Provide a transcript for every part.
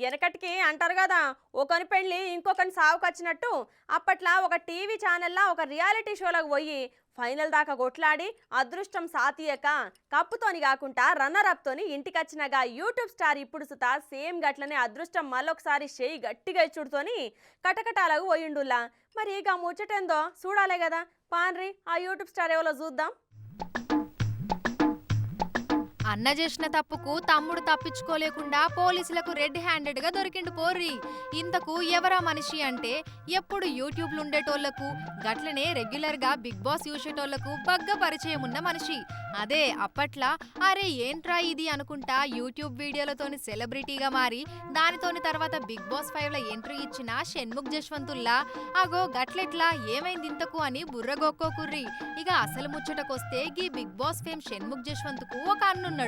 ఎనకటికి అంటారు కదా, ఒకని పెళ్ళి ఇంకొకని సావుకొచ్చినట్టు అప్పట్లా ఒక టీవీ ఛానల్లా ఒక రియాలిటీ షోలకు పోయి ఫైనల్ దాకా కొట్లాడి అదృష్టం సాతియక కప్పుతోని కాకుండా రన్నర్ అప్తోని ఇంటికొచ్చినగా యూట్యూబ్ స్టార్ ఇప్పుడు సుతా సేమ్ గట్లనే అదృష్టం మళ్ళొకసారి చేయి గట్టిగా ఇచ్చుడుతోని కటకటాలకు పోయిండులా. మరి ఇక ముచ్చటేందో చూడాలే కదా. పాన్రి ఆ యూట్యూబ్ స్టార్ ఎవరో చూద్దాం. అన్న చేసిన తప్పుకు తమ్ముడు తప్పించుకోలేకుండా పోలీసులకు రెడ్ హ్యాండెడ్ గా దొరికిండు పోర్రి. ఇంతకు ఎవరా మనిషి అంటే ఎప్పుడు యూట్యూబ్లు ఉండేటోళ్లకు గట్లనే రెగ్యులర్ గా బిగ్ బాస్ చూసేటోళ్లకు బగ్గ పరిచయం ఉన్న మనిషి. అదే అప్పట్లా అరే ఏంట్రా ఇది అనుకుంటా యూట్యూబ్ వీడియోలతోని సెలబ్రిటీగా మారి దానితోని తర్వాత బిగ్ బాస్ 5 లో ఎంట్రీ ఇచ్చిన షణ్ముఖ్ జశ్వంతుల్లా. అగో గట్లెట్లా ఏమైంది ఇంతకు అని బుర్రగొక్కోకుర్రి. ఇక అసలు ముచ్చటకొస్తే గీ బిగ్ బాస్ ఫేమ్ షణ్ముఖ్ జశ్వంత్కు ఒక అన్నున్నాడు.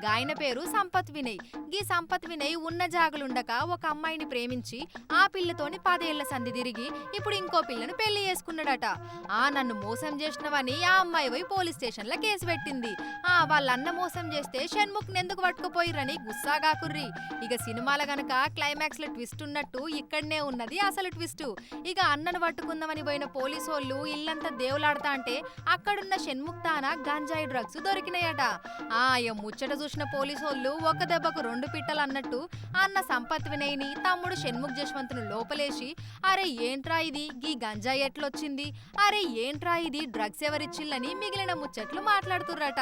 గాయన పేరు సంపత్ వినయ్. గీ సంపత్ వినయ్ ఉన్న జాగలుండక ఒక అమ్మాయిని ప్రేమించి ఆ పిల్లతోని 10 ఏళ్ల సంధి తిరిగి ఇప్పుడు ఇంకో పిల్లను పెళ్లి చేసుకున్నాడట. నన్ను మోసం చేసినవని ఆ అమ్మాయి పోయి పోలీస్ స్టేషన్ లో కేసు పెట్టింది. వాళ్ళన్న మోసం చేస్తే షణ్ముఖ్ నెందుకు పట్టుకుపోయిరని గుస్సాగాకుర్రి. ఇక సినిమాల గనక క్లైమాక్స్ లో ట్విస్ట్ ఉన్నట్టు ఇక్కడనే ఉన్నది అసలు ట్విస్ట్. ఇక అన్నను పట్టుకుందామని పోయిన పోలీసోళ్ళు ఇల్లంతా దేవులాడతా అంటే అక్కడున్న షణ్ముఖ్ తాన గంజాయి డ్రగ్స్ దొరికినాయట. ముచ్చట చూసిన పోలీసోళ్ళు ఒక దెబ్బకు 2 పిట్టలు అన్నట్టు అన్న సంపత్ వినయ్ని తమ్ముడు షణ్ముఖ్ జశ్వంత్ను లోపలేసి అరే ఏంట్రా ఇది, గీ గంజాయి ఎట్లొచ్చింది, అరే ఏంట్రా ఇది, డ్రగ్స్ ఎవరిచ్చిల్లని మిగిలిన ముచ్చట్లు మాట్లాడుతుర్రట.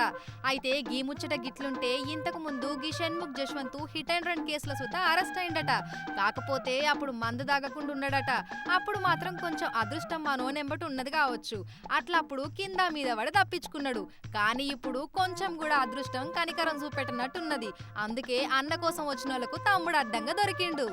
అయితే గీ ముచ్చట గిట్లుంటే ఇంతకు ముందు గీ Shanmukh Jaswanth hit and run కేసుల సుత అరెస్ట్ అయిందట. కాకపోతే అప్పుడు మందు దాగకుండా ఉన్నాడట. అప్పుడు మాత్రం కొంచెం అదృష్టం మనోనెంబటి ఉన్నది కావచ్చు. అట్లప్పుడు కింద మీద పడి తప్పించుకున్నాడు. కానీ ఇప్పుడు కొంచెం కూడా అదృష్టం కనికరం చూపెట్టనట్టున్నది. అందుకే అన్న కోసం వచ్చిన వాళ్ళకు తమ్ముడు అడ్డంగా దొరికిండు.